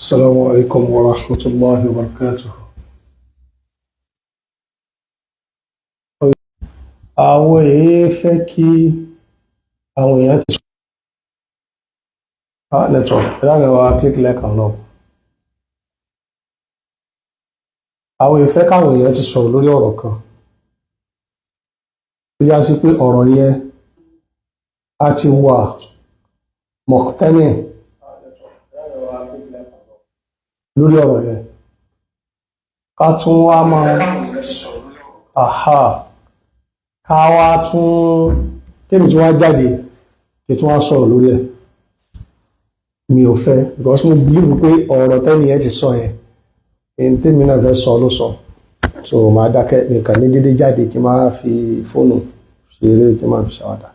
السلام عليكم ورحمة الله وبركاته. Àwọn èèyàn fẹ́ kí àwọn èèyàn ti sọ network ìdáhùn wa click lẹ́ẹ̀kan náà. Àwọn èèyàn fẹ́ káwọn èèyàn ti sọ̀rọ̀ lórí ọ̀rọ̀ kan. Ó yá sí pé ọ̀rọ̀ yẹn á ti wà mọ̀tẹ́nì lórí ọ̀rọ̀ yẹn. Ká tún wá máa ká wá tún kémi tí wọ́n á jáde kí tí wọ́n á sọ̀rọ̀ lórí ẹ̀. Mi ò fẹ́ because mo believe pé ọ̀rọ̀ tẹ́ni yẹn ti sọ yẹn èyí tèmi náà fẹ́ sọ ló sọ. So màá dákẹ́ nìkan ní dédé jáde kí n máa fi fóònù ṣeré kí n máa fi ṣàwádà.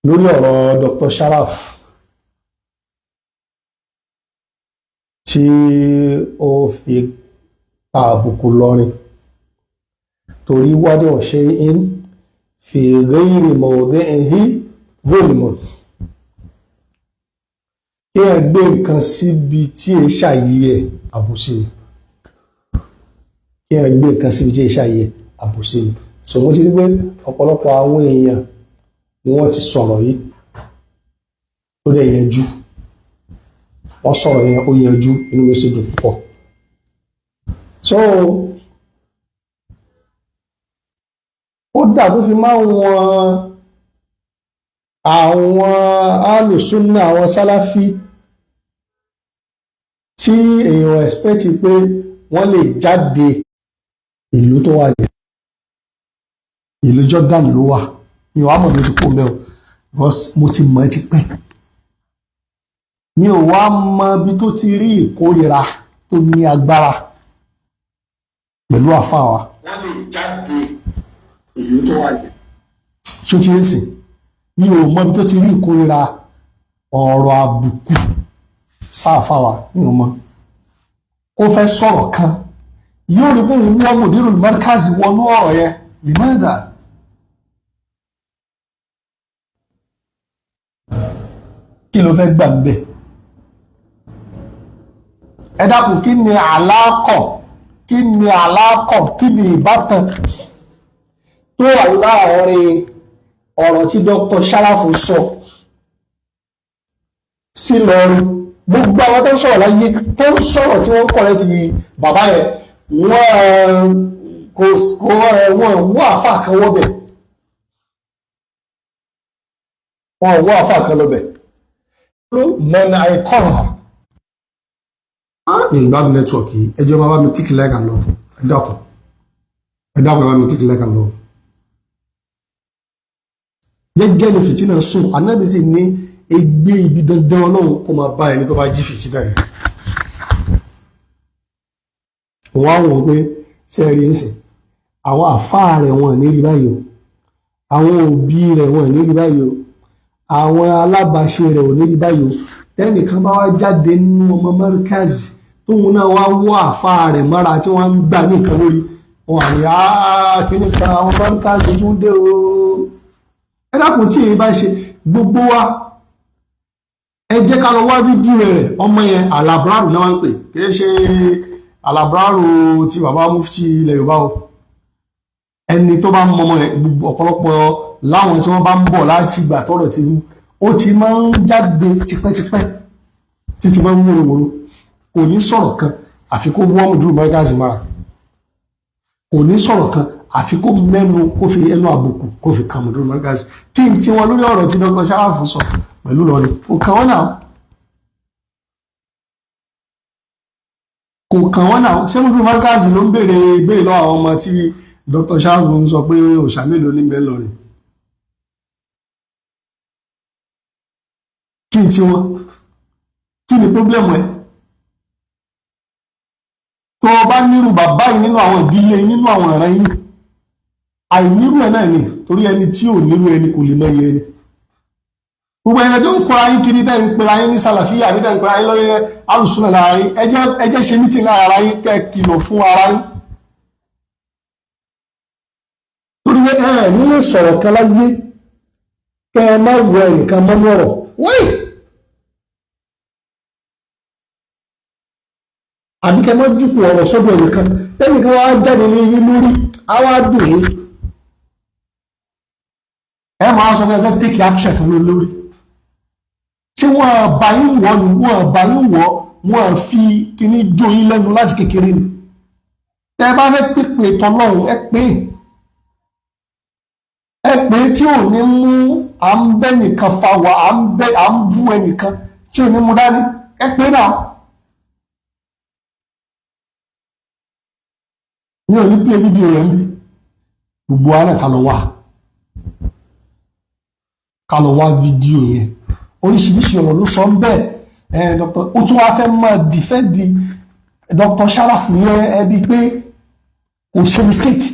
Lórí ọ̀rọ̀ Dr. Sharaf tí ó fi ta àbùkù lọ́rin torí wádìí ṣe in fi ghairi mawdi'ihi zulmun. Kí ẹ gbé nǹkan síbi tí ẹ ṣàyè ẹ̀ àbùsí ni. Kí ẹ gbé nǹkan síbi tí ẹ ṣàyè ẹ̀ àbùsí ni. So mo ti rí pé ọ̀pọ̀lọpọ̀ àwọn èèyàn ni wọ́n ti sọ̀rọ̀ yìí tó dẹ̀ yanjú. Wọ́n sọ̀rọ̀ yẹn ó yanjú inú mi sì dùn púpọ̀. So ó dà tó fi máa wọn àwọn alùsùnà àwọn sálàfí tí èèyàn expect pé wọ́n lè jáde ìlú tó wà ní ìlú Jordan ló wà mi ò wá mọ̀ bí ó ti kó mẹ́ o because mo ti mọ̀ ẹ́ ti pẹ́. Mi ò wá mọ ibi tó ti rí ìkórira tó ní agbára pẹ̀lú àfáà wa. Wọ́n lè jáde ìlú tó wà ní. Ṣó ti ń sìn? Mi ò mọ ibi tó ti rí ìkórira ọ̀rọ̀ àbùkù sáàfáà wa mi ò mọ. Ó fẹ́ sọ̀rọ̀ kan yóò rí bóun wọ́n Mudirul Markaz wọnú ọ̀rọ̀ yẹn limada. Kí ló fẹ́ gbà ń bẹ̀? Ẹ dákun kí ni àlákọ̀ kí ni ìbátan tó wà láàárín ọ̀rọ̀ tí Dr. Sharaf sọ sí lọ́rùn gbogbo àwọn tó ń sọ̀rọ̀ láyé tó ń sọ̀rọ̀ tí wọ́n kọ̀rẹ́ ti bàbá yẹn wọ́n wú àfáà kan wọ́bẹ̀ mẹ́nà àìkọ́rọ̀ ní ìgbádùn nẹ́tíwọ̀kì yìí ẹjọ́ bá mi kíkì lẹ́ẹ̀kan lọ ẹ dákun bá mi kíkì lẹ́ẹ̀kan lọ. Jẹ́jẹ́ ni fìtínà sùn Ànábì sì ní egbé ibi dandan Ọlọ́run kó máa bá ẹni tó bá jí fìtínà yẹn. Wọ́n á wọ̀ pé ṣé ẹ rí ń sìn àwọn àfáà rẹ̀ wọ́n ní rí báyìí o àwọn òbí rẹ̀ wọ́n ní rí báyìí o àwọn alábàáṣe rẹ̀ ò ní rí báyìí o tẹ́nìkan bá wá jáde nínú ọmọ mẹ́ríkàzì tóun náà wá wọ́ àfáà rẹ̀ mọ́ra tí wọ́n ń gbà ní nǹkan lórí wọn àní kíní kan àwọn mẹ́ríkàzì tún dé o. Ẹ dákun tí èyí bá ṣe gbogbo wa ẹ jẹ́ ká lọ wá fídíò rẹ̀ ọmọ yẹn Alabraru náà wọ́n ń pè kì í ṣe Alabraru ti bàbá mufti ilẹ̀ Yorùbá o ẹni tó bá ń mọmọ ẹ ọ̀pọ̀lọpọ̀ láwọn tí wọ́n bá ń bọ̀ láti ìgbà tọ́rọ̀ ti rú ó ti máa ń jáde tipẹ́tipẹ́ títí máa ń wúrowòro kò ní sọ̀rọ̀ kan àfi kó wọ́n Mudirul Markaz mara kò ní sọ̀rọ̀ kan àfi kó mẹ́nu kó fi ẹnu àbùkù kó fi kan Mudirul Markaz kí n tí wọn lórí ọ̀rọ̀ tí Dr. Sharaf sọ pẹ̀lú lọ́rin kò kàn wọ́n náà ṣé Mudirul Markaz ló ń béèrè lọ́wọ́ àwọn ọmọ tí Dr. Sharaf ń sọ pé òòṣà mélòó ní bẹ́ẹ̀ lọ́rin kí n tí wọn kí ni pọ́blẹ́mù ẹ̀ tó o bá nírú bàbá yìí nínú àwọn ìdílé nínú àwọn ọ̀ràn yìí àìnírú ẹ̀ náà ni torí ẹni tí ò nírú ẹni kò lè mọ iye ẹni gbogbo ẹni tó ń kọ́ra yín kiri tẹ́ ń pera yín ní sàlàfíà àbí tẹ́ ń pera yín lọ́yẹ́ alùsùnà lára yín ẹ jẹ́ ṣe mítìn lára ara yín kẹ́ kìlọ̀ fún ara yín torí ẹ nílé sọ̀rọ̀ kan láyé kẹ́ ẹ má wọ ẹnìkan mọ́nú ọ̀rọ̀ wáyé àbí kẹ́ mọ́ jùkú ọ̀rọ̀ sọ́dọ̀ ẹnìkan tẹ́nìkan wá jáde ní yín lórí àwọn àdùn yín ẹ máa sọ pé ẹ fẹ́ take action kan lórí tí wọ́n bá yín wọ̀ ni wọ́n bá yín wọ̀ wọ́n fi kíní jó yín lẹ́nu láti kékeré ni tẹ́ bá fẹ́ pèpè tọ́lọ́run ẹ pé tí ò ní mú à ń bẹ́ nìkan fa wà à ń bú ẹnìkan tí ò ní mú dání ẹ pé náà ní òní play fídíò rẹ̀ ń bí gbogbo ara ká lọ wá fídíò yẹn oríṣiríṣi ọ̀rọ̀ ló sọ ń bẹ́ẹ̀ ó tún wá fẹ́ máa dìfẹ́ǹdì Dr. Sharaf yẹn ẹbí pé kò ṣe mistake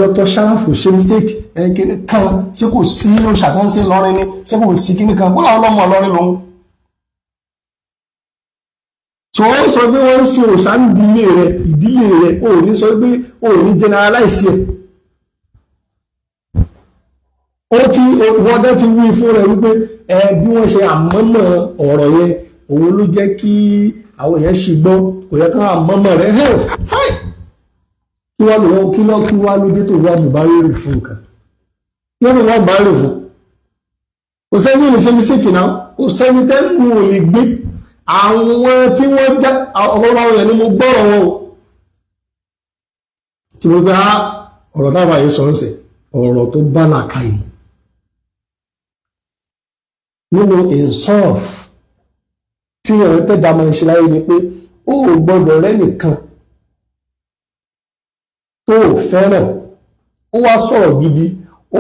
Dr. Sharaf kò ṣe mistake kan ṣé kò sí òṣàkánsẹ́ lọ́rin ni ṣé kò sí kíní kan kó làwọn ọlọ́mọ lọ́rin lòun tó sọ pé wọ́n ń ṣe òṣà ìdílé rẹ̀ ò ní sọ pé ò ní generalize ẹ̀ wọ́n dẹ́ ti wí fún rẹ̀ wípé bí wọ́n ṣe àmọ́mọ́ ọ̀rọ̀ yẹn òun ló jẹ́ kí àwọn èèyàn ṣì gbọ́ kò yẹ kán àmọ́mọ́ rẹ̀ fine kí wá ló dé tó wá mùbárèrè fún nǹkan kí wọ́n wá mùbárèrè fún kò sẹ́ni ò lè ṣe mistake náà kò sẹ́ni tẹ́nu ò lè gbé àwọn tí wọ́n já ọ̀pọ̀lọpọ̀ àwọn èèyàn ni mo gbọ́rọ̀ wọn o tí mo gbé ọ̀rọ̀ táwọn àyè sọ ń sè ọ̀rọ̀ tó bá làákàyè nínú insof tí ẹ̀rọ tẹ́jà máa ń ṣe láyé ni pé ó gbọ́dọ̀ rẹ́nìkan tó fẹ́ràn ó wá sọ̀rọ̀ gidi ó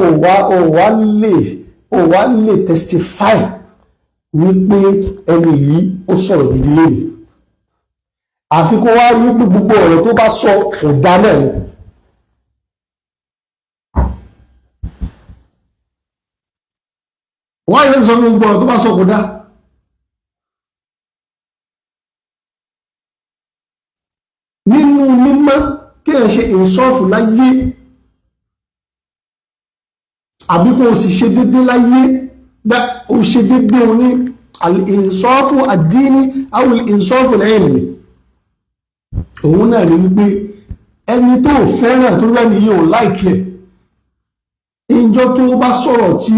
wá lè testify wípé ẹni yìí ó sọ̀rọ̀ gidi lónìí àfi kó wá rí pé gbogbo ọ̀rọ̀ tó bá sọ kò dá náà ni wọ́n yẹ sọ gbogbo ọ̀rọ̀ tó bá sọ kò dá nínú mímọ́ kí ẹ ṣe ìsọ́ọ̀fù láyé àbí kó o sì ṣe déédéé láyé ó ṣe déédéé o ní al-insafu ad-dini aw al-insafu al-ilmi òun náà ní wípé ẹni tó fẹ́ràn tó rẹ́ nìyí ò láìkẹ́ ìjọ tó bá sọ̀rọ̀ tí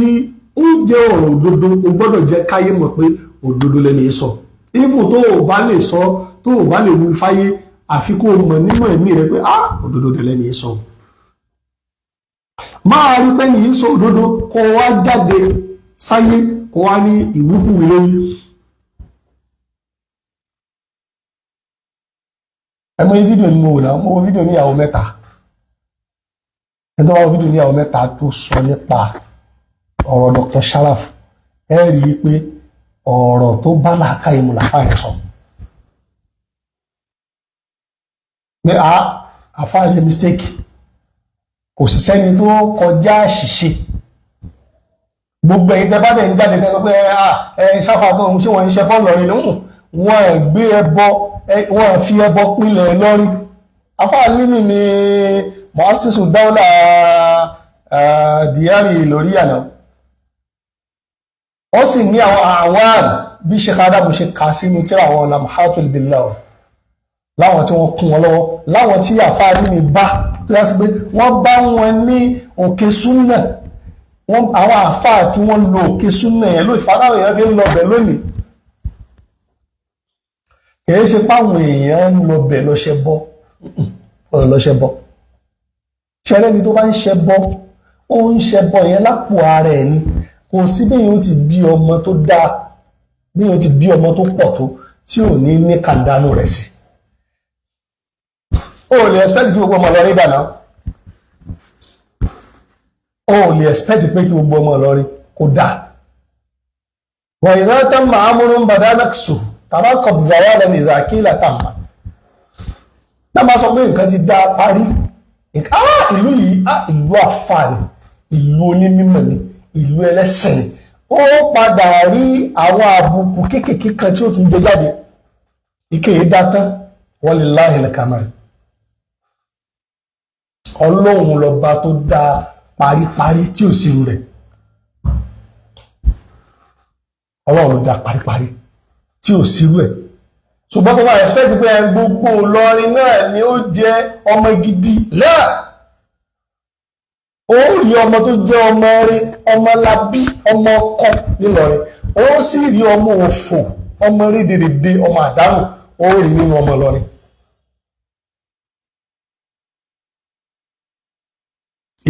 ó jẹ́ ọ̀rọ̀ òdodo o gbọ́dọ̀ jẹ́ káyé mọ̀ pé òdodo lẹ́ni sọ ifun tó o bá lè sọ tó o bá lè wí fáyé àfi kó o mọ̀ nínú ẹ̀mí rẹ pé òdodo lẹ́ni sọ máa rí pé nìyí sọ òdodo kó wá jáde sáyé kó wá ní ìwúkúwí lórí ẹ mọ̀ fídíò ni mo wò náà mo wo fídíò ní ìyàwó mẹ́ta ẹ tó wá wo fídíò ní ìyàwó mẹ́ta tó sọ nípa ọ̀rọ̀ Dr. Sharaf ẹ rí i pé ọ̀rọ̀ tó bá làákàyè mu làfáà yẹn sọ pé àfáà yẹn mistake kò sì sẹ́ni tó kọjá àṣìṣe gbogbo ẹ̀yin tẹ́ bá dẹ̀ ń jáde tẹ́ sọ pé ṣáfà kan ṣé wọ́n ń ṣe bọ́ọ̀lù ọ̀rìn nínú wọ́n gbé ẹbọ wọ́n fi ẹbọ pilẹ̀ lọ́rin àfáà límì ni mọ́ásísù dáwọ́là díárì lórí àná wọ́n sì ní àwọn àwọn bí Sheikh Adamu ṣe kà sínú tíra àwọn lamhatul billah láwọn tí wọ́n kún wọn lọ́wọ́ láwọn tí àfáà límì bá tó yá sí pé wọ́n bá wọn ní òkè súnnà àwọn àfáà tí wọ́n lo òkè súnnà yẹn ló ìfàdáwò èèyàn fi ń lọ bẹ̀ lónìí kìí ṣe páwọn èèyàn ń lọ bẹ̀ lọ́ṣẹ́ bọ́ ṣẹlẹ́ni tó bá ń ṣẹ bọ́ ó ń ṣẹ bọ́ yẹn lápò ara ẹ̀ ni kò sí bí yóò ti bí ọmọ tó dáa bí yóò ti bí ọmọ tó pọ̀ tó tí ò ní kàndánù rẹ̀ sí o lè expect kí gbogbo ọmọ lọ rí dànù o lè expect pé kí gbogbo ọmọ lọ rí kó dáa wọ́n ìdá tán máa múrú ń bàdá náksù tàbá kọ̀bùzàwà lẹ́nu ìzàkílà tàmà tá máa sọ pé nǹkan ti dá parí ìlú yìí ìlú àfààní ìlú onímọ̀ ni ìlú ẹlẹ́sìn ni ó padà rí àwọn àbùkù kéékèèké kan tí ó tún jẹ jáde ike yìí dá tán walillahi al-kamal ọlọ́run lọ́ba tó dá paríparí tí ò sírú rẹ̀ ọlọ́run ló dá paríparí tí ò sírú ẹ̀. Ṣùgbọ́n kó máa expect pé gbogbo Ìlọrin náà ni ó jẹ́ ọmọ gidi náà. Ó rí ọmọ tó jẹ́ ọmọ rẹ̀, ọmọ labí, ọmọ ọkọ nílọrin. Ó sì rí ọmọ òfò, ọmọ rédèrèdè, ọmọ àdánù, ó rí nínú ọmọ Ìlọrin.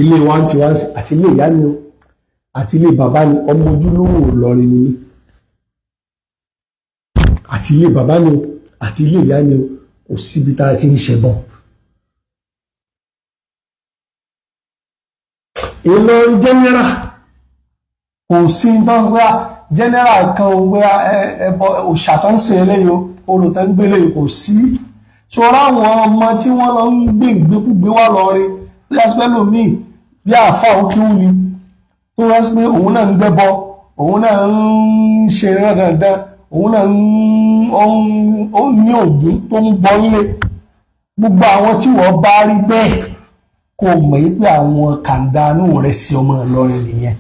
Ilé wa ń tiwa àti ilé ìyá ni o, àti ilé bàbá ni, ọmọ ojúlówó Ìlọrin ni mí. Àti ilé bàbá ni o, àti ilé ìyá ni o, kò síbi tá a ti ń ṣẹbọ. Ìlọrin general kò sí dọ́gba general kan ò gbé ẹbọ òòṣà tó ń ṣe eléyìí o, olùtẹ́ ń gbé eléyìí kò sí. Ṣọ́ra àwọn ọmọ tí wọ́n lọ ń gbé ìgbékúgbé wá lọrin lẹ́sìpẹ́lò míì bí àáfà òkíwú ni tó wá sí pé òun náà ń gbẹ́bọ, òun náà ń ṣe dandan, òun náà ó ní ògún tó ń bọ nílé. Gbogbo àwọn tí wọ́n bá rí bẹ́ẹ̀ kò mọ̀ yí pé àwọn kàndánù rẹ̀ sí ọmọ Ìlọrin nìyẹn.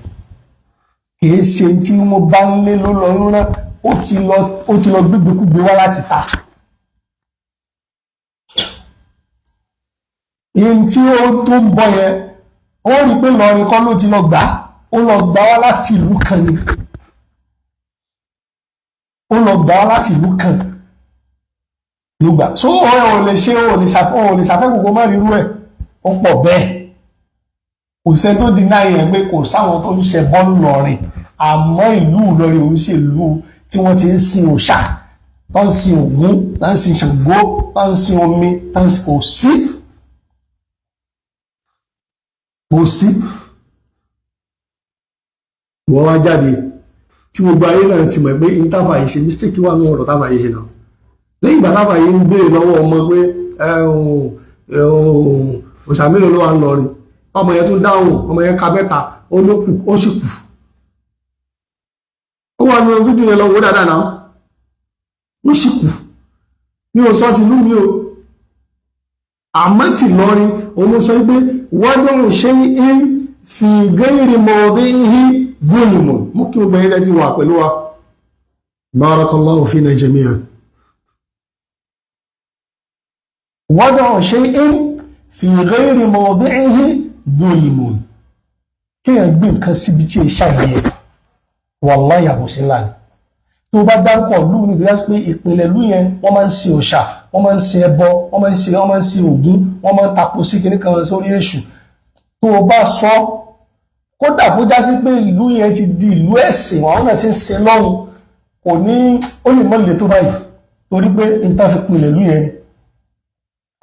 Kìí ṣe tí wọ́n bá ń lé ló lọ rán, ó ti lọ gbégbékúgbé wá láti ta. Ìyẹn tí ó tó ń bọ yẹn, ó rí pé Ìlọrin kọ́ ló ti lọ gbà, ó lọ gbà wá láti ìlú kan ni. Ó lọ gbà wá láti ìlú kan ló gbà. So ò lè ṣe, ò lè ṣàfẹ́ gbogbo má rírú ẹ̀. Ó pọ̀ bẹ́ẹ̀. Kò sẹ́ni tó dínà yẹn pé kò sáwọn tó ń ṣe bọ́ọ̀lù Ìlọrin, àmọ́ ìlú Ìlọrin òun ṣe ìlú tí wọ́n ti ń sin òòṣà, tó ń sin Ògún, tó ń sin Ṣàngó, tó ń sin omi, tó ń sin kò sí. Kò sí. Wọ́n wá jáde tí gbogbo ayé náà ti mọ̀ pé ìtàfà yìí ṣe mistake wà ní ọ̀rọ̀ táfà yìí ṣe náà. Lẹ́yìn ìgbà táfà yìí ń béèrè lọ́wọ́ ọmọ pé òòṣà mélòó ló wà ń lọrin, ọmọ yẹn tún dáhùn, ọmọ yẹn ka mẹ́ta, ó ló kù, ó sì kù. Ó wà nínú fídíò yẹn lọ wò dáadáa náà, ó sì kù. Mi ò sọ ti lú mi o, àmọ́ ti lọrin òun sọ pé wọ́n ṣe é fi ghairi mawdi'ihi zulmun. Mú kí gbogbo yẹn ti wà pẹ̀lú wa. Barakallahu fina jami'an. Wọ́n ṣe é fi ghairi mawdi'ihi zulmun. Kéèyàn gbé nǹkan síbi tí èṣà yẹ, wallahi àbòsí ńlá ni. Tó bá dárúkọ ìlú ní ìgbésí pé ìpínlẹ̀ ìlú yẹn wọ́n máa ń sin òòṣà, wọ́n máa ń sin ẹbọ, wọ́n máa ń sin Ògún, wọ́n máa ń tapo sí kinní kan sórí èṣù. Tó o bá sọ, kódà bó já sí pé ìlú yẹn ti di ìlú ẹ̀sìn, àwọn náà ti ń sin lọ́run, kò ní, ó lè mọ́ lè tó báyìí torí pé nǹkan fi pinlẹ̀ ìlú yẹn ni.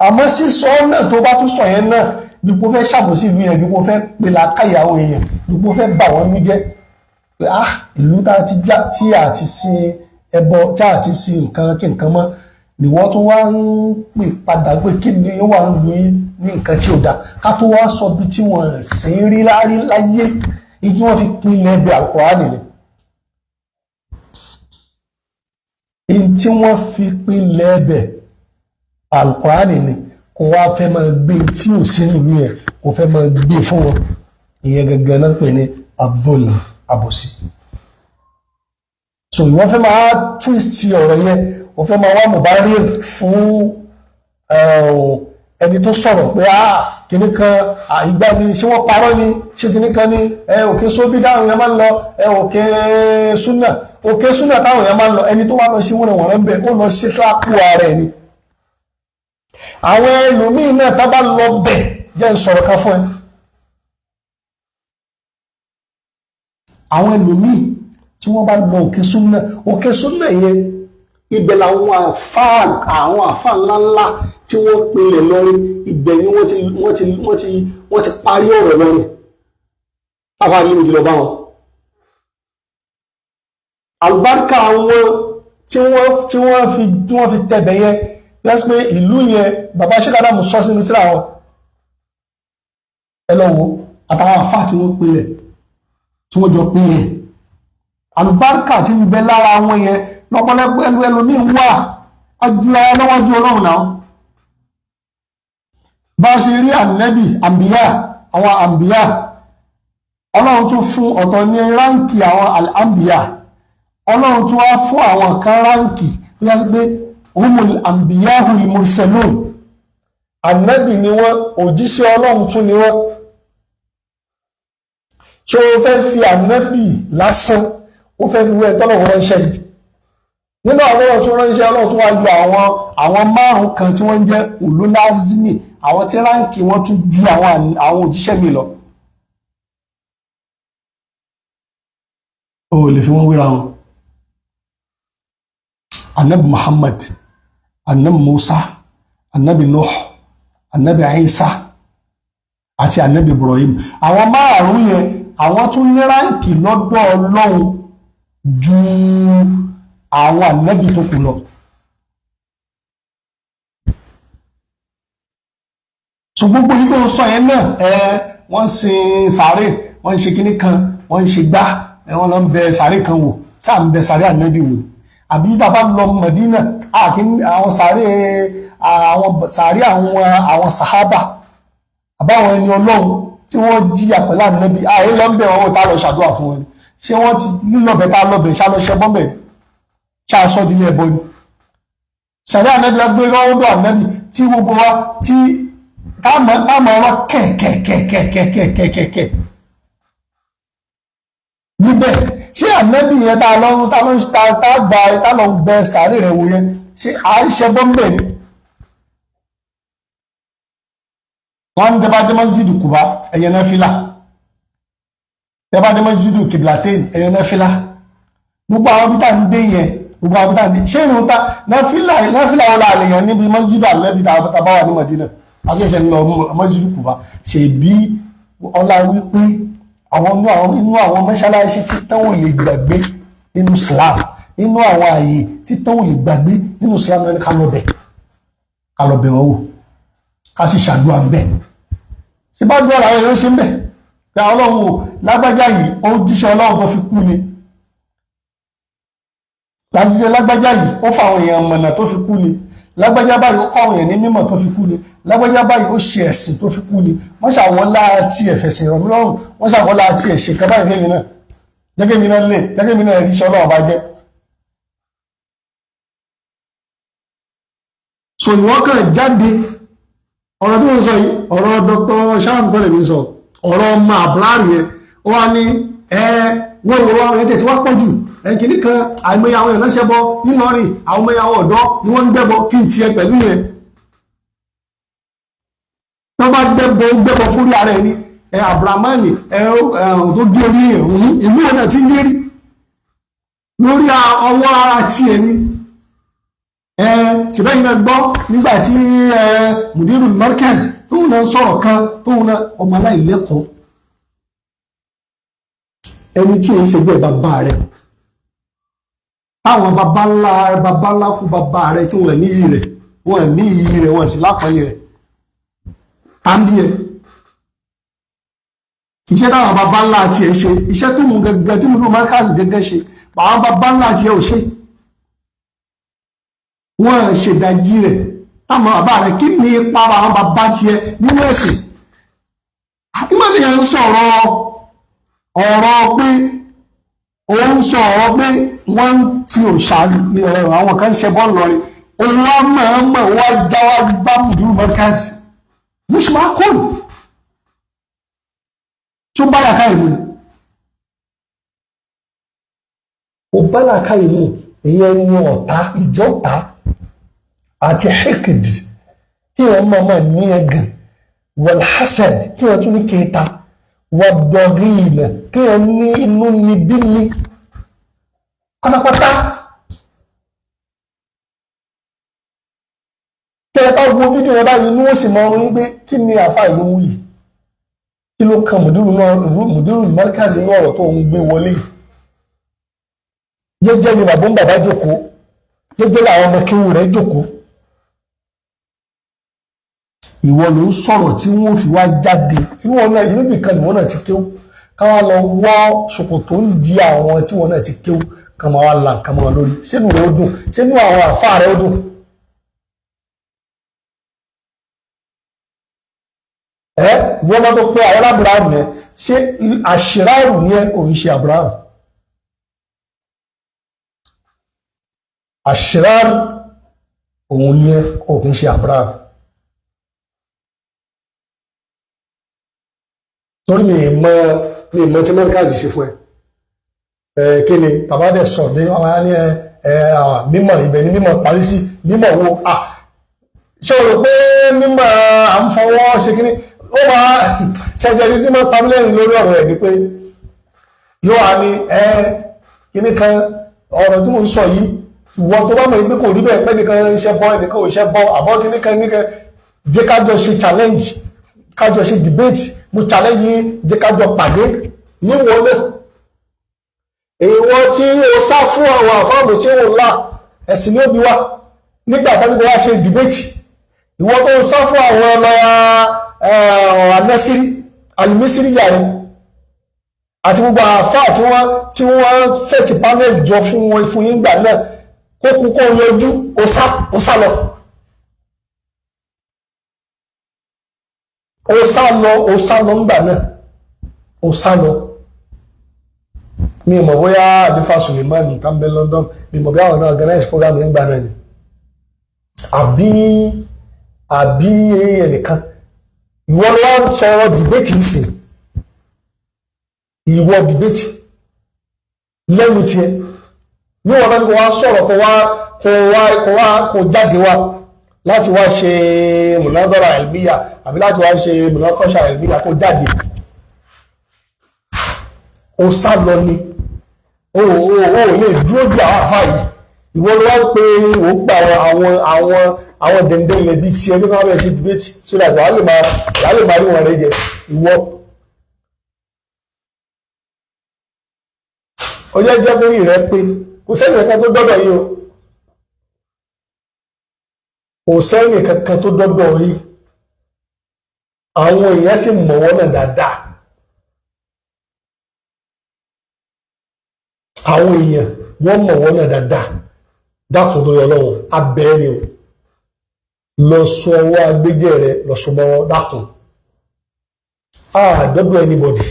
Àmọ́ sísọ náà tó bá tún sọ yẹn náà bí kò fẹ́ ṣàbòsí ìlú yẹn, bí kò fẹ́ pe làákàyè àwọn èèyàn, bí kò fẹ́ bà wọ́n ní jẹ́ pé ìlú tí a ti sin ẹbọ, tí a ti sin nǹkan kí nǹkan mọ́, nìwọ́ tún wá ń pè padà pé kí ni ó wà ń lu ní nǹkan tí ò dá. Ká tó wá sọ bí tí wọ́n sì ń rí láyé, èyí tí wọ́n fi pinlẹ̀ ẹbẹ̀ Al-Qur'ani ni. Èyí tí wọ́n fi pinlẹ̀ ẹbẹ̀ Al-Qur'ani ni, kò wá fẹ́ máa gbé tí ò sí nínú yẹn, kò fẹ́ máa gbé fún wọn. Ìyẹn gẹ́gẹ́ náà pè ní adh-dhulm, àbòsí. So ìwọ́n fẹ́ máa twist ọ̀rọ̀ yẹn, wọ́n fẹ́ máa wá mubarir fún ẹni tó sọ̀rọ̀ pé kìnnì kan ìgbà ni, ṣé wọ́n parọ́ ni, ṣé kìnnì kan ni, òkè sófì táwọn èèyàn máa ń lọ, òkè súnà táwọn èèyàn máa ń lọ, ẹni tó wá lọ sí wọ́n wọ̀n bẹ̀ ó lọ sí kíláàpù ara ẹni. Àwọn ẹlòmíín náà tá bá lọ bẹ̀, jẹ́ ń sọ̀rọ̀ kan fún ẹ. Àwọn ẹlòmíín tí wọ́n bá lọ òkè súnà yẹn, ibẹ̀ làwọn àfáà ńláńlá tí wọ́n pinlẹ̀ lọ́rin, ibẹ̀ ni wọ́n ti parí ọ̀rọ̀ lọ́rin. Àfáà ní ìjìnlẹ̀ bá wọn. Àlùbáríkà àwọn tí wọ́n fi tẹ̀bẹ̀ yẹn, lẹ́sí pé ìlú yẹn bàbá ṣẹ́kádà mú sọ sínú tíra wọn. Ẹ lọ wò àtàwọn àfáà tí wọ́n pinlẹ̀, tí wọ́n jọ pinlẹ̀. Àlùbáríkà tí ń bẹ lára wọn yẹn lọ́pọ̀lọpọ̀ ẹlòmíín wà ajúra lọ́wọ́jú Ọlọ́run náà. Bá ṣe rí ànẹ́bì àmbíyà, àwọn àmbíyà, Ọlọ́run tún fún ọ̀tọ̀ ní ránkì àwọn àmbíyà. ọlọ́run tún wá fún àwọn kan ráǹkì tó yá sí pé humul anbiyahul mursalun ànábì ni wọ́n, òjíṣẹ́ ọlọ́run tún ni wọ́n. ṣé o fẹ́ fi ànábì lásán ó fẹ́ fi wé tọ́lọ́run ránṣẹ́ ni? nínú àwọn ọlọ́run tó ránṣẹ́ ọlọ́run tó wá yọ àwọn márùn-ún kan tí wọ́n jẹ́ ululazmi, àwọn tí ráǹkì wọn tún ju àwọn òjíṣẹ́ mi lọ. o lè fi wọ́n wéra wọn. anabi Muhammad, anabi Musa, anabi Nuh, anabi Isa àti anabi Ibrahim, àwọn márùn-ún yẹn àwọn tún ní ráǹkì lọ́dọ̀ ọlọ́run ju àwọn anabi tó kù lọ. so gbogbo yìí tó sọ yẹn náà wọ́n ń sin sàárè, wọ́n ń ṣe kinní kan, wọ́n ń ṣe gbá, wọ́n lọ ń bẹ sàárè kan wò, sáà ń bẹ sàárè ànábì wò ni. àbí tá a bá lọ Mọ̀dínà àwọn sàárè àwọn sàhábà àbáwọn ẹni ọlọ́run tí wọ́n jíyà pẹ̀lú ànábì ààyè lọ ń bẹ wọn wò tá a lọ ṣàdúrà fún wọn ni. ṣé wọ́n ti lílọ̀bẹ̀ tá a lọ̀bẹ̀ ṣàlọ́ṣẹ́ bọ́m̀bẹ̀ ṣàṣọ́ dílé ẹbọ ni. sàárè ànábì lásìkò ìrọ́wọ́dọ̀ ànábì tí gbogbo wa tí táàmù ọ̀rọ̀ kẹ̀kẹ̀kẹ̀kẹ̀kẹ̀kẹ̀kẹ̀ níbẹ̀. ṣé ànábì yẹn tá lọ bẹ sàárè rẹ̀ wò yẹn ṣé àìṣe bọ́m̀bẹ̀ ni. wọ́n ní tẹ́bá dé mọ́sídìí Kùbá ẹ̀yẹ náà fílà, tẹ́bá dé mọ́sídìí Kìbìlátẹ́ẹ̀nì ẹ̀yẹ náà fílà. gbogbo àwọn bíta ń dé yẹn, gbogbo àwọn bíta ń dé ṣé ìrùn ta náà fílà wọn là lè yàn níbi mọ́sídìí àlẹ́bí tá a bá wà ní Mọ̀dínà akẹ́ṣẹ́ ń lọ mọ́sídìí Kùbá. ṣèbí ọlá wípé inú àwọn mọ́ṣáláṣí tí tán ò lè gbàgbé nínú Islam, nínú àwọn ààyè tí tán ò lè gbàgbé nínú Islam ní ká lọ bẹ̀ wọn wò ká sì ṣàdúrà ń bẹ̀. ṣé bá dúró àwọn èèyàn ṣe ń bẹ̀ pé ọlọ́run wò lágbájá yìí ó jíṣẹ́ ọlọ́run tó fi kú ni, lágbájá yìí ó fa àwọn èèyàn mọ̀nà tó fi kú ni, lágbájá báyìí ó kọ́ àwọn èèyàn ní mímọ̀ tó fi kú ni, lágbájá báyìí ó ṣe ẹ̀sìn tó fi kú ni. wọ́n ṣàwọn láti ẹ̀fẹ̀sìn ìrọ̀mí lọ́rùn, wọ́n ṣàwọn láti ẹ̀ṣẹ̀ kan báyìí fẹ́mi náà gẹ́gẹ́ mi náà rí iṣẹ́ ọlọ́run bá jẹ́. so ìwọ́n kàn jáde ọ̀rọ̀ tí wọ́n sọ yìí ọ̀rọ̀ Dr. Sharaf kọ́lẹ̀ mi sọ ọ̀rọ̀ ọmọ àbúrárì yẹn ó wá ní wọ́n ìwọ̀n àwọn ẹ̀tẹ̀ tí wọ́n pọ̀ jù kìíní kan àìmọye àwọn èèyàn lọ́sẹ̀ bọ́ nílọrin àwọn ọmọ àwọn ọ̀dọ́ ni wọ́n ń gbẹ́bọ kí n tiẹ̀ pẹ̀lú yẹn. wọ́n bá gbẹ́bọ fúri ara ẹni Abdulrahmani tó gé orí ìlú ọ̀nà tí ń gérí lórí ọwọ́ ara tiẹ̀ ni. ṣùgbọ́n iná gbọ́ nígbà tí Mudirul Markaz tóun náà sọ̀rọ̀ kan tóun náà ọmọ aláìlẹ́kọ̀ọ́ ẹni tí èyí ṣe gbé bàbá rẹ̀ táwọn bàbá ńlá kú bàbá rẹ̀ tí wọ́n ní iyì rẹ̀ wọ́n sì lápẹ́lẹ̀ rẹ̀ tàbí ẹ̀ iṣẹ́ táwọn bàbá ńlá àti ẹ̀ ṣe iṣẹ́ tó mú gẹ́gẹ́ tí Mudirul Markaz gẹ́gẹ́ ṣe àwọn bàbá ńlá àti ẹ̀ ò ṣe wọ́n ṣèdájí rẹ̀ táwọn bàbá rẹ̀ kí ni ipa àwọn bàbá tiẹ̀ nínú ẹ̀sìn. ìmọ̀lẹ̀ yẹn ń sọ̀rọ̀ ọ̀rọ̀ pé òun sọ ọ̀rọ̀ pé wọ́n ti òṣà àwọn kan ṣe bọ́ lọ́rin òun wá mọ̀ọ́mọ̀ wá já wá bá Mudirul Markaz mushmakun tó bá làkà ìmú ni ó bá làkà ìmú ìyẹn ni ọ̀tá ìjọ́ta àti hikid kí wọ́n mọ̀ọ́mọ̀ ní ẹ̀gàn wal hasad kí wọ́n tún ní kéta wàdọ̀gìnà kí ẹ ní inú níbí ní pátápátá. tẹ́ ẹ bá wo fídíò yẹn báyìí inú ó sì mọ orin pé kí ni àfa yìí ń wù yìí kí ló kan Mudirul Markaz ní ọ̀rọ̀ tó ń gbé wọlé yìí. jẹ́jẹ́ ni bàbá ń bàbá jókòó jẹ́jẹ́ làwọn ọmọ kéwù rẹ̀ jókòó. ìwọ ló ń sọ̀rọ̀ tí wọ́n fi wá jáde tí wọ́n náà ìlú nìkan ni wọ́n náà ti kéwú káwọn lọ wọ́ ṣòkòtò ń di àwọn tí wọ́n náà ti kéwú kan máa wá la nǹkan máa lórí sínú rẹ̀ ó dùn sínú àwọn àfáà rẹ̀ ó dùn. ìwọ náà tó pé àwọn Abraham yẹn ṣé àṣìráàrù ni ẹ òun ṣe Abraham àṣírárù òun ní òkè ń ṣe àbúrà torí mi mọ tí mọ́ríkàzì ṣe fún ẹ kí ni bàbá dẹ̀ sọ ní àwọn á ní mímọ̀ ibẹ̀ ni mímọ̀ parí sí mímọ̀ wo ṣé o rò pé mímọ̀ à ń fọwọ́ ṣe kí ni ó máa ṣẹ̀ṣẹ̀ ní tí máa pa mí lẹ́rìn lórí ọ̀rọ̀ ẹ̀ ni pé yóò wá ní kíní kan ọ̀rọ̀ tí mo ń sọ yìí ìwọ tó bá mọ̀ pé kò rí bẹ́ẹ̀ pé nìkan iṣẹ́ bọ́ ẹnìkan ò iṣẹ́ bọ́ àbọ̀ kíní kan nìkan jẹ́ kájọ ṣe challenge kájọ ṣe debate mo challenge yín jẹ́ kájọ pàdé níwọ náà èèwọ̀ tí o sá fún àwọn àfáàmù tí ó là ẹ̀sìn ní òbí wa nígbà tó nígbà wá ṣe debate ìwọ tó sá fún àwọn ọmọ anẹ́sírí alìmísírí yàrá àti gbogbo àfáà tí wọ́n sẹ́ẹ̀tì panel jọ fún yín gbà náà kó kú kó yọjú ó sá lọ. ó sá lọ ńgbà náà ó sá lọ. mi mọ̀ bóyá àdífà Suleiman campbell London mi mọ̀ bí àwọn náà organize program yẹn gbà náà ni àbí ẹnìkan ìwọ ló wá sọ̀rọ̀ debate yìí sìn ìwọ debate lẹ́nu tiẹ̀ ní wọn náà kó wá sọ̀rọ̀ kó jáde wá láti wá ṣe munadara ilmiya àbí láti wá ṣe munakasha ilmiya kó jáde ó sá lọ ni ó lè dúró bí àwọn àfáà yìí ìwọ ló wá pé ó ń pa àwọn dẹ̀ndẹ̀ ilẹ̀ bíi tiẹ̀ bí wọ́n bẹ̀ ṣe debate so that wàá lè máa rí wọn rẹ jẹ ìwọ. ọjọ́ jẹ́ kórìí rẹ pé kò sẹ́ni kankan tó dọ́dọ̀ yìí o kò sẹ́ni kankan tó dọ́dọ̀ yìí àwọn èèyàn sì mọ̀ wọ́n náà dáadáa àwọn èèyàn wọ́n mọ̀ wọ́n náà dáadáa dákun torí ọlọ́run abẹ́ ni o lọ sọ ọwọ́ agbẹ́jẹ́ rẹ lọ sọ mọ́ dákun dọ́dọ̀ anybody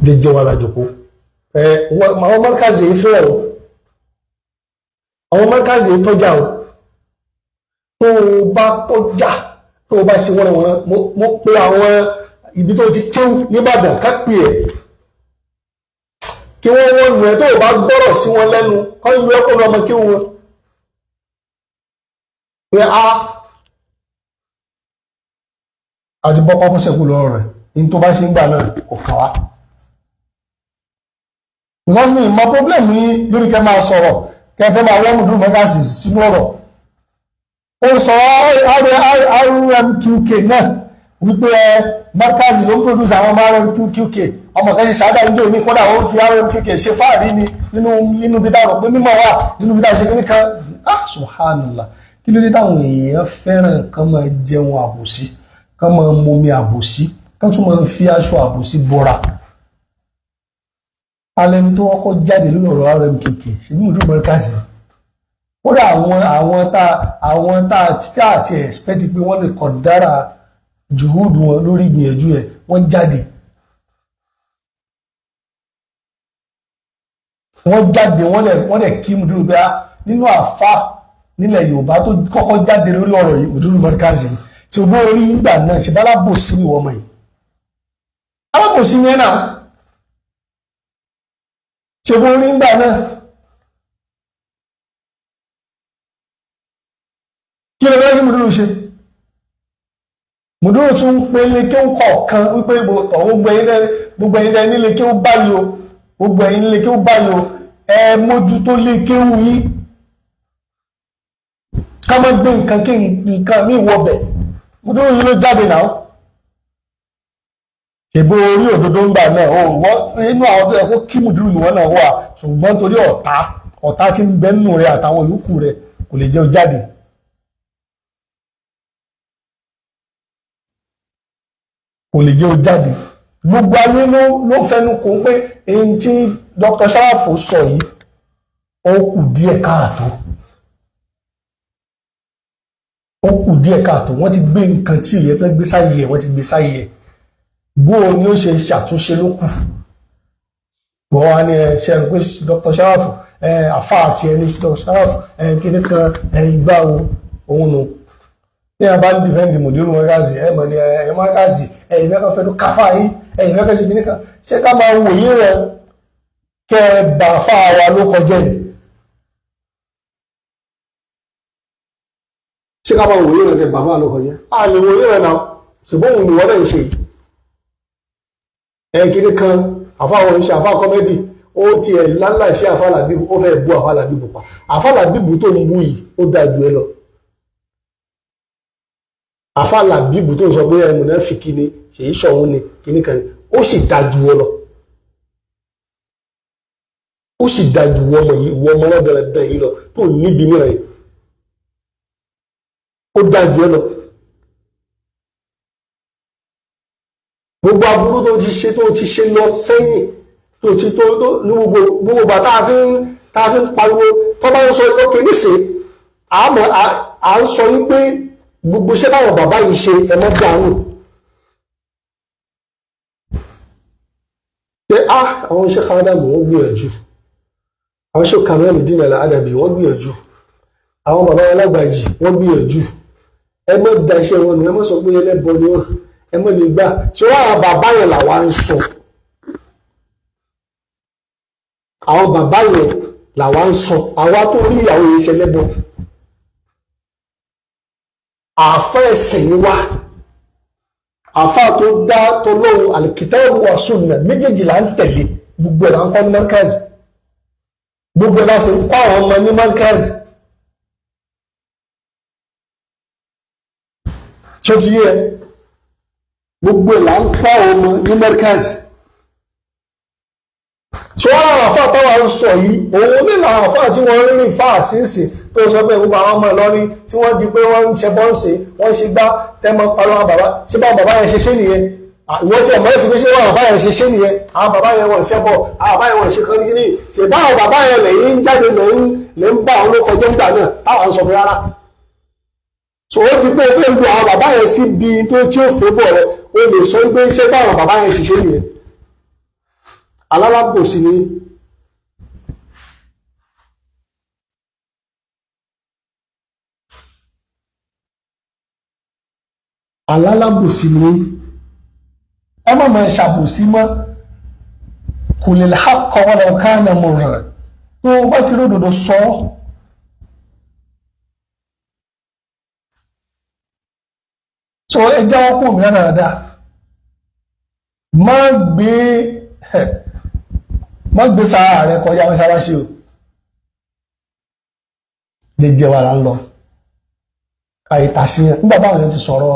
jẹjẹ wà lájòkó àwọn mọ́ríkàzì yìí fẹ́ o àwọn mọ́ríkàzì yìí tọ́jà o tó o bá tọ́jà tó o bá ṣe wọ́n mo pe àwọn ibi tó ti kéwù nìbàdàn ká pè ẹ́ kí wọ́n lù ẹ́ tó o bá gbọ́rọ̀ sí wọn lẹ́nu kọ́ ìlú ẹ̀kọ́ ní ọmọ kéwù wọn pé àti bọ́ pápọ́ sẹ́kù lọ́rọ̀ rẹ̀ ní tó bá ṣe ń gbà náà kò kàn wá. because mi mọ problem yìí lórí kẹ́ máa sọ̀rọ̀ kẹ́ fẹ́ máa wọ́n mùdúrú mẹ́gàsì sínú ọ̀rọ̀ ó sọ RMQK náà wípé mẹ́gàsì ló ń produce àwọn RMQK ọmọ kan ṣe sáádà ìjọ ní kódà ó fi RMQK ṣe fáàrí ni nínú bí táwọn pé mímọ̀ wà nínú bí táwọn ṣe kíní kan subhanallah kí ló dé táwọn èèyàn fẹ́ràn kán máa jẹun àbòsí kán máa momi àbòsí kán tún máa fi aṣọ àbòsí bọ́ra alẹ́ni tó kọ́kọ́ jáde lórí ọ̀rọ̀ RMQK ṣe bí mùdúrú mọ́ríkàsì kódà àwọn tá àti expect pé wọ́n lè kọ̀ dára jùhúdù wọn lórí ìgbìyànjú ẹ̀ wọ́n jáde wọ́n lè kí mùdúrú bá nínú àfà nílẹ̀ Yorùbá tó kọ́kọ́ jáde lórí ọ̀rọ̀ yìí mùdúrú mọ́ríkàsì tí ó bó orí ìgbà náà ṣe bá alábòsí ni wọ́n mọ̀ yìí alábòsí yẹn náà ṣe bó rí ńgbà náà kí ló lọ́yìn mùdúrú ṣe mùdúrú tún pé lékéwù kọ̀ọ̀kan wípé gbogbo ẹ̀yin nílé kéwù báyìí o gbogbo ẹ̀yin nílé kéwù báyìí o ẹ mójútó lékéwù yìí ká má gbé nǹkan mí wọbẹ̀ mùdúrú yìí ló jáde náà ìbò orí òdodo ń gbà náà inú àwọn tó yẹ kó kí mùdúrú ni wọ́n náà wà ṣùgbọ́n torí ọ̀tá tí ń bẹ nínú rẹ àtàwọn yòókù rẹ kò lè jẹ́ ó jáde. gbogbo ayé ló fẹnu kò pé èyí tí Dr. Sharafu sọ yìí ó kù díẹ̀ káàtó wọ́n ti gbé nǹkan tí ìyẹn tó gbé sáyé ẹ̀ wọ́n ti gbé sáyé ẹ̀ bó o ní ó ṣe ṣàtúnṣe ló kù wọ́n wá ní ṣe rò pé Dr. Sharafu àfa àti ẹni Sharaf kíní kan ìgbà wo òun nù ní a bá ń dìfẹ́ǹdì mùdírù mọ́gáàzì mọ̀ ní mọ́gáàzì ìfẹ́ kan fẹ́ ló káfà yìí ìfẹ́ kan ṣe kíní kan ṣé ká máa wò yín rẹ kẹ bà fà wa ló kọjá ni ṣé ká máa wò yín rẹ kẹ bà fà ló kọjá a lè wò yín rẹ náà ṣùgbọ́n òun ni wọ́n náà ń ṣe kíní kan àfa àwọn ìṣe àfa kọ́mẹ́dì ó tiẹ̀ lálá ìṣe àfa làbíbù ó fẹ́ bú àfa làbíbù pa àfa làbíbù tó ń bú yìí ó dáa ju ẹ lọ àfa làbíbù tó ń sọ pé ẹmùnà fi kíni ṣèyí sọ̀hún ni kíní kan ni ó sì dáa ju ọ lọ ó sì dáa ju ọmọ yìí wọ ọmọ ọlọ́dẹ̀ẹ̀dẹ̀ yìí lọ tó níbi níra yìí ó dáa ju ẹ lọ gbogbo aburú tó ti ṣe lọ sẹ́yìn tó ti tó ní gbogbo bá tá a fi ń pariwo tó bá ń sọ lókè nísìn à ń sọ yín pé gbogbo iṣẹ́ táwọn bàbá yìí ṣe ẹmọ́ dáhùn pé àwọn iṣẹ́ Kádàmù wọ́n gbìyànjú àwọn iṣẹ́ Kamaludin Al-Adabi wọ́n gbìyànjú àwọn bàbá Alágbàjì wọ́n gbìyànjú ẹ má da iṣẹ́ wọn nù ẹ má sọ pé ẹlẹ́bọ ni wọ́n ẹ má lè gbà ṣé wọ́n àwọn bàbá yẹn làwa ń sọ àwọn bàbá yẹn làwa ń sọ àwa tó rí ìyàwó yẹn ṣe lẹ́bọ àfá ẹ̀sìn ni wá àfá tó dá tọlọ́hun Al-Kitabu wa Sunnah méjèèjì là ń tẹ̀lé gbogbo ẹ̀ là ń kọ́ ní Markaz gbogbo ẹ̀ là ń kọ́ àwọn ọmọ ní Markaz tó ti yẹ gbogbo ẹ̀ là ń kọ́ àwọn ọmọ ní Markaz tí wọ́n láwọn àfá táwa ń sọ yìí òun ní làwọn àfá tí wọ́n rí fáà sínsìn tó sọ pé gbogbo àwọn ọmọ Ìlọrin tí wọ́n di pé wọ́n ń ṣe bọ́ǹsì wọ́n ṣe gbá tẹ́mọ́ parọ́ àwọn bàbá ṣé báwọn bàbá yẹn ṣe ṣe nìyẹn ìwọ tí ẹ̀mọ́ ẹ̀sìn pé ṣé báwọn bàbá yẹn ṣe ṣe nìyẹn àwọn bàbá yẹn wọ́n ṣe bọ̀ àwọn bàbá yẹn wọ́n ṣe kan ní ṣe báwọn bàbá yẹn lẹ́yìn jáde lẹ́ ń bá àwọn olókọjọ́ ń gbà náà táwọn ń sọ pé rárá so ó ti pé pé gbogbo àwọn bàbá yẹn sí bí tó tí ó fẹ́ bọ̀ rẹ o lè sọ pé ṣé báwọn bàbá yẹn ṣe ṣe nìyẹn alálábòsí ni alálàbòsí ni ẹ má máa ṣàbòsí mọ́ kulil haqqa walau kana murran tó bá ti ródòdó sọ sọ ẹ jáwọ́ kó mi dáadáa má gbé sára rẹ kọjá mọ́ṣáláṣí o jẹ́jẹ́ wa là ń lọ àìtàṣíyàn nígbà táwọn èèyàn ti sọ̀rọ̀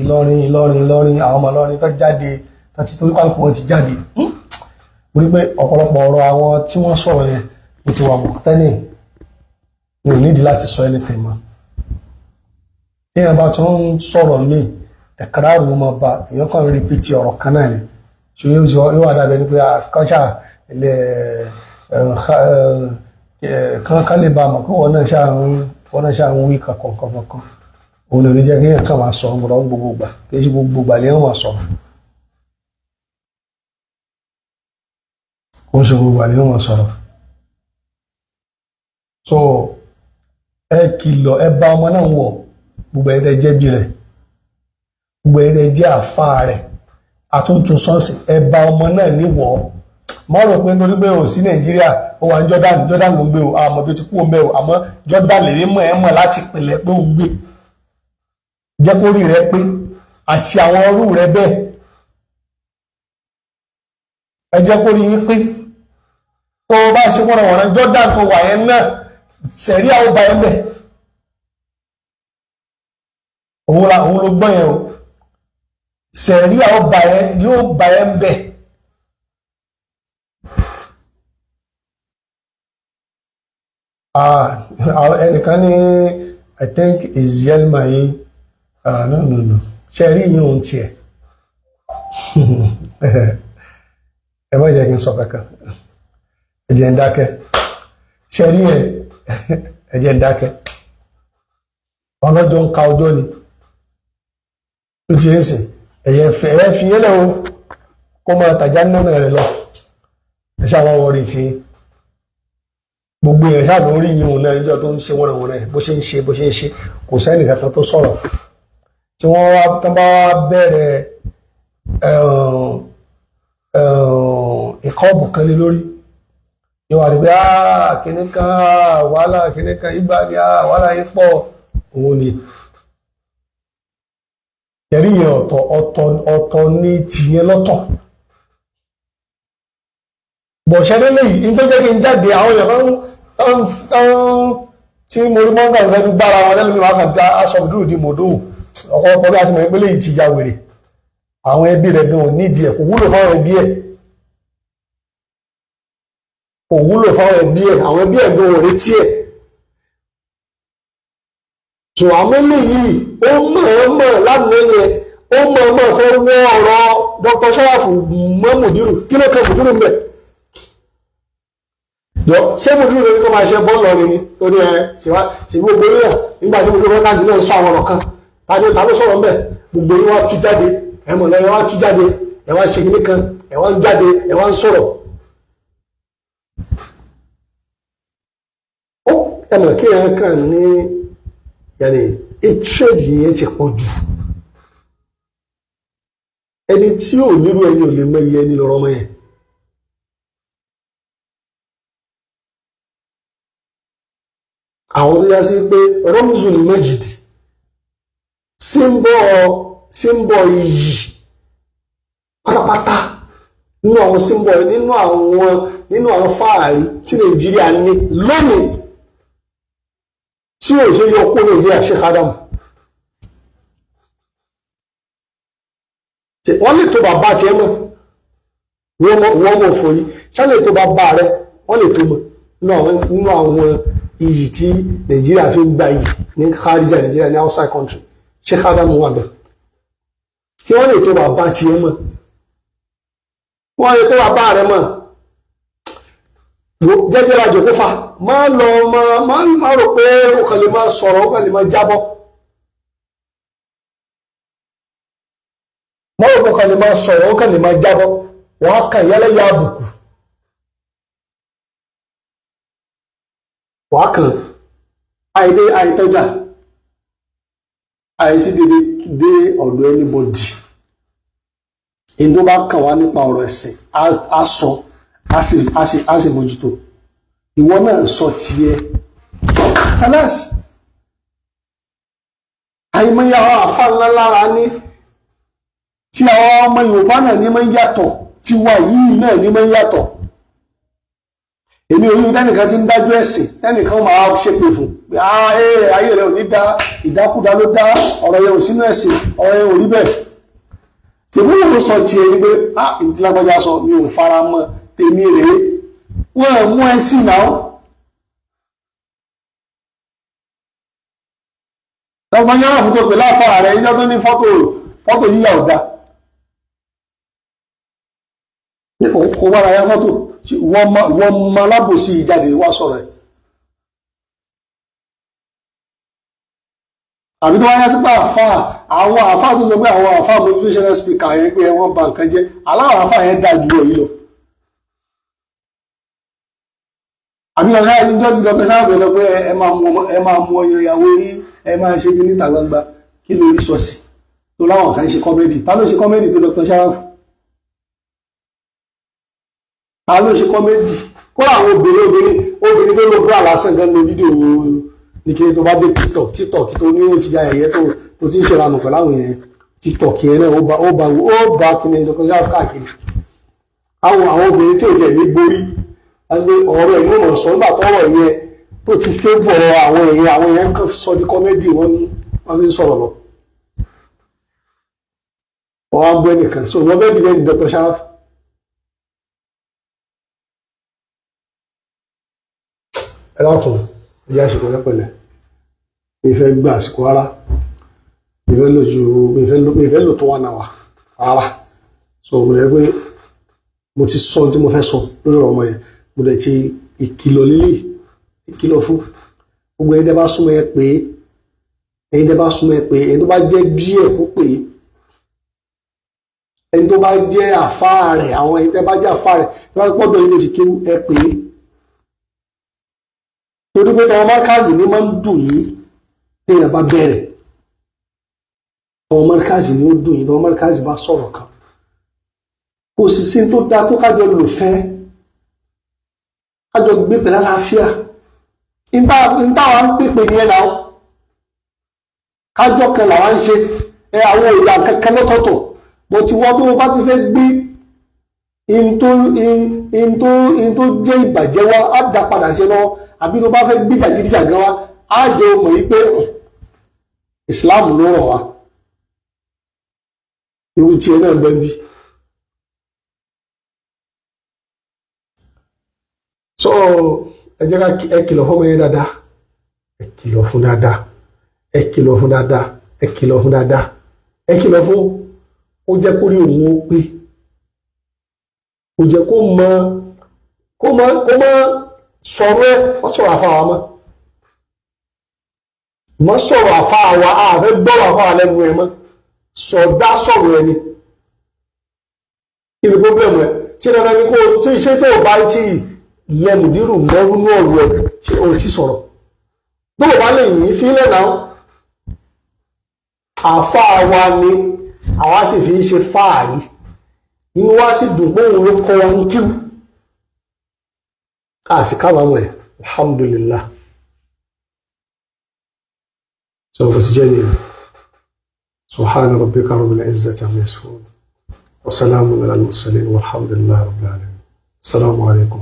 Ìlọrin àwọn ọmọ Ìlọrin tó jáde láti torí pàlùkù wọn ti jáde orí pé ọ̀pọ̀lọpọ̀ ọ̀rọ̀ àwọn tí wọ́n sọ̀rọ̀ yẹn ó ti wà mọ̀tẹ́nì ní ò nídìí láti sọ ẹni tẹ̀mọ́ tí èèyàn bá tún ń sọ̀rọ̀ míì ẹ̀káràrù ọmọ ọba èèyàn kan rí pété ọ̀rọ̀ kan náà ni ṣe yóò wà dábẹ́ ni pé kọ́ṣà ilẹ̀ kan lè ba mọ̀ pé wọ́n náà ṣáà ń wí kankan òun ò ní jẹ́ kí èèyàn kàn máa sọ ọmọdé gbogbo gbà kí ṣe gbogbo gbà lè máa sọ ó ń ṣe gbogbo gbà lè máa sọ̀rọ̀ so ẹ kìlọ̀ ẹ bá ọmọ náà wọ̀ gbogbo ẹ̀ tẹ́ jẹ́ bí rẹ̀ gbogbo ẹ̀ tẹ́ jẹ́ àfáà rẹ̀ àtúntún sọ́ọ̀sì ẹ bá ọmọ náà níwọ̀ mọ́ rò pé nítorí pé ò sí Nàìjíríà ó wà ní Jordan ló ń gbé o àmọ́ bí ó ti kú òun bẹ́ẹ̀ o àmọ́ Jordan lè rí mọ̀ ẹ́ mọ̀ láti pìlẹ̀ pé òun gbé jẹ́ kó rí rẹ pé àti àwọn ọrú rẹ bẹ́ẹ̀ ẹ jẹ́ kó rí yín pé tó o bá ṣe wọ́n Jordan tó wà yẹn náà sẹ̀rí àwọn ọba yẹn bẹ̀ òun ló gbọ́n yẹn o sẹ̀rí àwọn ọba yẹn yóò bá yẹn bẹ̀ ẹnìkan ní I think is Yelma yìí no ṣe rí yín ohun tiẹ̀ ẹ má jẹ́ kí n sọ kankan ẹ jẹ́ ń dákẹ́ ṣe rí yẹn ẹ jẹ́ ń dákẹ́ ọlọ́jọ́ ń ka ọjọ́ ni ó ti ń sìn ẹ̀yẹ fi yẹn lẹ́wọ́ kó máa tàjá nínú rẹ̀ lọ ẹ ṣáà wọ́n wọrí tí gbogbo èèyàn ṣáà ló rí yìí náà níjọ́ tó ń ṣe wọ́n rẹ̀ bó ṣe ń ṣe kò sẹ́nì kankan tó sọ̀rọ̀ tí wọ́n wá tán bá bẹ̀rẹ̀ ìkọ́ọ̀bù kan lé lórí yóò wà ní pé kíní kan wàhálà kíní kan ìgbà ni wàhálà yìí pọ̀ òun ni ẹ̀rí yẹn ọ̀tọ̀ ní tìyẹn lọ́tọ̀ bọ̀ṣẹ́dé lèyí ní tó jẹ́ kí n jáde àwọn èèyàn tí mo rí mọ́ngà ń fẹ́ gbára wọn lẹ́nu wá kàn dá aṣọ ìdúró di mòdóhùn ọ̀pọ̀lọpọ̀ bí a ti mọ̀ pé léyìí ti ya wèrè àwọn ẹbí rẹ̀ gan ò nídìí ẹ̀ kò wúlò fáwọn ẹbí ẹ̀ àwọn ẹbí ẹ̀ gan ò retí ẹ̀ tó àwọn eléyìí ó mọ̀ lánàá yẹn ó mọ̀ fẹ́ wọ́ ọ̀rọ̀ Dr. Sharafu mọ́ mùdírù kí ló kẹ́ mùdírù ń bẹ̀ jọ ṣé mùdírù lórí kó máa ṣe bọ́ọ̀lù ọ̀rìn ni tó ní ṣe gbogbo yíyà nígbà tí mùdírù náà sì náà sọ àwọn ọ̀rọ̀ kan ta ló sọ̀rọ̀ ń bẹ̀ gbogbo yín wá tú jáde ẹ̀mọ̀ lọ́yẹ̀ wá tú jáde ẹ̀ wá ṣe kíní kan ẹ̀ wá ń jáde ẹ̀ wá ń sọ̀rọ̀ ó ẹ̀mọ̀ kí ẹ̀ kàn ní yàrá trade yẹn ti pọ̀ jù ẹni tí ò nírú ẹni ò lè mọ iye ẹni lọ́rọ̀ ọmọ yẹn àwọn tó yá sí pé Ramzul Majid símbọ̀ iyì pátápátá nínú àwọn símbọ̀ nínú àwọn fáàrí tí Nàìjíríà ní lónìí tí ò ṣe yọ kó Nàìjíríà Sheikh Adam wọ́n lè tó bàbá tiẹ̀ mọ̀ wọ́n mọ̀ fòyí ṣá lè tó bàbá rẹ̀ wọ́n lè tó mọ̀ nínú àwọn iyì tí Nàìjíríà fi ń gba iyì ní kharija Nàìjíríà ní outside country Sheikh Adam wà bẹ́ẹ̀ kí wọ́n lè tó bàbá tiẹ̀ mọ̀ wọ́n lè tó bàbá rẹ̀ mọ̀ jẹ́jẹ́ la jòkó fa má rò pé ó kàn lè máa sọ̀rọ̀ ó kàn lè máa jábọ́ má rò pé ó kàn lè máa sọ̀rọ̀ ó kàn lè máa jábọ́ wọ́n á kàn yálẹ́yà àbùkù wọ́n á kàn àìtọ́jà àìsí dé ọ̀dọ̀ anybody èyí tó bá kàn wá nípa ọ̀rọ̀ ẹ̀sìn á sọ á sì mójútó ìwọ náà sọ tiẹ̀ kalas àìmọye àwọn àfáànlá lára ní tí àwọn ọmọ Yorùbá náà ní máa ń yàtọ̀ tí wà yìí náà ní máa ń yàtọ̀ èmi orí tẹ́nìkan ti ń dájú ẹ̀sìn tẹ́nìkan máa ṣépè fún ayé rẹ̀ ò ní dá ìdákúdá ló dá ọ̀rọ̀ yẹn ò sínú ẹ̀sìn ọ̀rọ̀ yẹn ò rí bẹ́ẹ̀ ṣèbí yóò sọ tiẹ̀ ni pé ìdílágbájá sọ mi ò fara mọ́ tèmi rèé wọ́n mú ẹ sí náà lọ́gbọ́n yára fún tó pè láàfáà rẹ̀ ìjọ tó ní fọ́tò yíyà ò dá kò wára ya fọ́tò wọ́n mọ alábòsí ìjáde wá sọ̀rọ̀ ẹ̀ àbí tó wáyá sípà àfáà àwọn àfáà tó sọ pé àwọn àfáà motivational speaker yẹn pé wọ́n bà nǹkan jẹ́ aláwọ̀ àfáà yẹn dáa jù yìí lọ àbí lọ́kọ́ yá níjọ́ tí lọ́kọ́ sáà bẹ̀rẹ̀ pé ẹ máa mú ọyàn ìyàwó yìí ẹ máa ṣe kí níta gbangba kí lórí sọ́ọ̀sì tó láwọn kan ṣe kọ́mẹ́dì ta ló ṣe kọ́mẹ́dì tó Dr. Sharafu ta ló ṣe kọ́mẹ́dì kó àwọn obìnrin tó lọ búra lásán gan ní fídíò ní kí tó bá dé TikTok tó ní ó ti ya ẹ̀yẹ tó ti ń ṣe ranù pẹ̀lú àwọn èèyàn TikTok yẹn náà ó bá kí ni Dr. Sharafu káàkiri àwọn obìnrin tí ò tiẹ̀ ní borí ọ̀rọ̀ ẹ̀ ló mọ̀ sọ nígbà tọ́rọ̀ yẹn tó ti fẹ́ bọ̀ àwọn èèyàn kan sọ di kọ́mẹ́dì wọ́n fi ń sọ̀rọ̀ lọ wọ́n á gbọ́ ẹnìkan so wọ́n fẹ́ dìbẹ́ ní Dr. Sharafu ẹ látún ìyá àsìkò rẹpẹlẹ mi fẹ́ gba àsìkò ara mi fẹ́ lò tó wà náà rárá so mo rẹ pé mo ti sọ ohun tí mo fẹ́ sọ lórí ọmọ yẹn mo dẹ̀ ti ìkìlọ̀ lílì ìkìlọ̀ fún gbogbo ẹni tẹ́ bá súnmọ́ ẹ pé ẹni tó bá jẹ́ bí ẹ̀ kó pé ẹni tó bá jẹ́ àfáà rẹ̀ àwọn ẹni tẹ́ bá jẹ́ àfáà rẹ̀ tó bá pọ́dọ̀ yìí ló ti kéwú ẹ pé torí pé tàwọn márkàzì ní máa ń dùn yìí téèyàn bá bẹ̀rẹ̀ àwọn márkàzì ní ó dùn yìí tàwọn márkàzì bá sọ̀rọ̀ kan kò sì sí tó dáa tó kájọ lò fẹ́ kájọ gbé pẹ̀lú àlàáfíà ìtawà ń pèpè ní ẹ̀ náà kájọ kan làwọn ń ṣe àwọn ìyá kankan lọ́tọ̀ọ̀tọ̀ bó ti wọ́n tó bá ti fẹ́ gbé in tó jẹ́ ìbàjẹ́ wa á dá padà sí lọ àbí tó bá fẹ́ gbé jàgídíjàgan wa á jẹ́ ọmọ yìí pé Islam ló rọ̀ wá irú tiẹ̀ náà bẹ́ẹ̀ bí. So ẹ jẹ́ ká ẹ kìlọ̀ fún ọmọ yẹn dáadáa ẹ kìlọ̀ fún dáadáa ẹ kìlọ̀ fún dáadáa ẹ kìlọ̀ fún dáadáa ẹ kìlọ̀ fún ó jẹ́ kó rí òun ó pé kò jẹ́ kó mọ sọ̀rọ̀ ẹ wọ́n sọ̀rọ̀ àfáà wa mọ́ sọ̀rọ̀ àfáà wa ààrẹ gbọ́rọ̀ àfáà lẹ́nu ẹ mọ́ sọ̀dá sọ̀rọ̀ ẹni kí ni pọ́blẹ́mù ẹ ṣé dandan ni kó tí iṣẹ́ tó bá tí lẹ́nu dírù mọ́rúnú ọ̀rọ̀ ẹ ṣé o ti sọ̀rọ̀ tó bá lè yìn fílẹ̀ náà àfáà wa ni àwa sì fi ń ṣe fáàrí inú wa sì dùn pé òun ló kọ́ wa ń kíw káàsì kábàámọ̀ ẹ̀ alhamdulillah sọ bó ti jẹ́ nìyẹn subhana rabbika rabbil izzati amma yasifun wa salamun ala al-mursalin walhamdulillahi rabbil alamin assalamu alaikum.